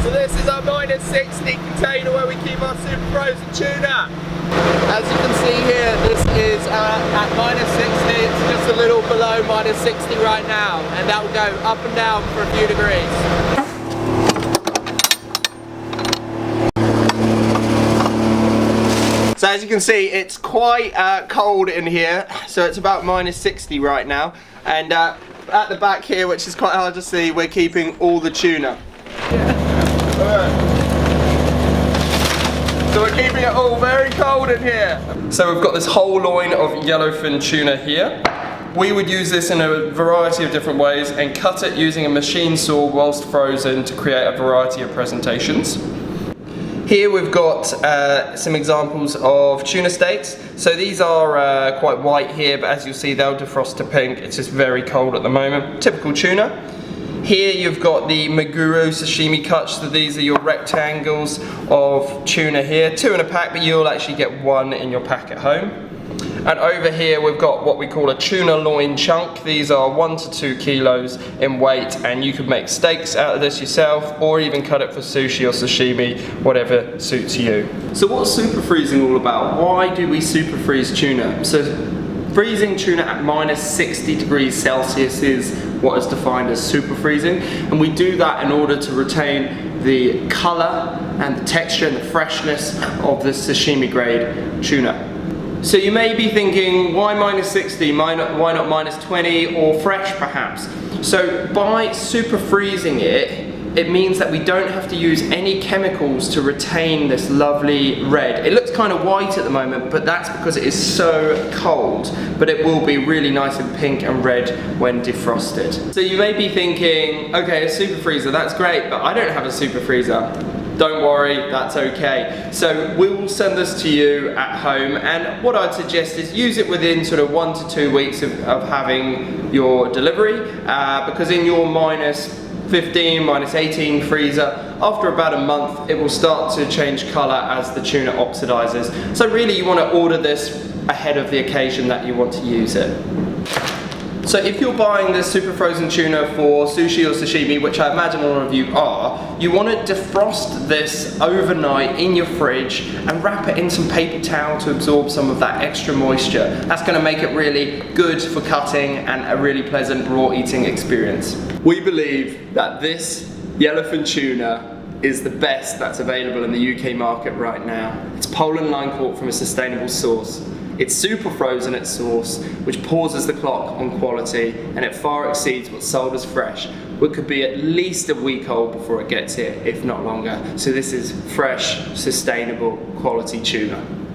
So this is our -60 container where we keep our super frozen tuna. As you can see here, this is at -60, it's just a little below -60 right now, and that will go up and down for a few degrees. So as you can see, it's quite cold in here, so it's about -60 right now, and at the back here, which is quite hard to see, we're keeping all the tuna. So we're keeping it all very cold in here. So we've got this whole loin of yellowfin tuna here. We would use this in a variety of different ways and cut it using a machine saw whilst frozen to create a variety of presentations. Here we've got some examples of tuna steaks. So these are quite white here, but as you'll see they'll defrost to pink. It's just very cold at the moment. Typical tuna. Here you've got the maguro sashimi cuts, so these are your rectangles of tuna here. 2 in a pack, but you'll actually get 1 in your pack at home. And over here we've got what we call a tuna loin chunk. These are 1 to 2 kilos in weight, and you could make steaks out of this yourself or even cut it for sushi or sashimi, whatever suits you. So what's super freezing all about? Why do we super freeze tuna? So freezing tuna at -60 degrees Celsius is what is defined as super freezing, and we do that in order to retain the colour and the texture and the freshness of the sashimi grade tuna. So you may be thinking, why -60? Why not -20 or fresh perhaps? So by super freezing it, it means that we don't have to use any chemicals to retain this lovely red. It looks kind of white at the moment, but that's because it is so cold, but it will be really nice and pink and red when defrosted. So you may be thinking, okay, a super freezer, that's great, but I don't have a super freezer. Don't worry, that's okay. So we will send this to you at home, and what I'd suggest is use it within sort of 1 to 2 weeks of having your delivery, because in your -15, -18 freezer, after about a month it will start to change colour as the tuna oxidizes. So really you want to order this ahead of the occasion that you want to use it. So if you're buying this super frozen tuna for sushi or sashimi, which I imagine a lot of you are, you want to defrost this overnight in your fridge and wrap it in some paper towel to absorb some of that extra moisture. That's going to make it really good for cutting and a really pleasant raw eating experience. We believe that this yellowfin tuna is the best that's available in the UK market right now. It's Poland line caught from a sustainable source. It's super frozen at source, which pauses the clock on quality, and it far exceeds what's sold as fresh, which could be at least a week old before it gets here, if not longer. So this is fresh, sustainable, quality tuna.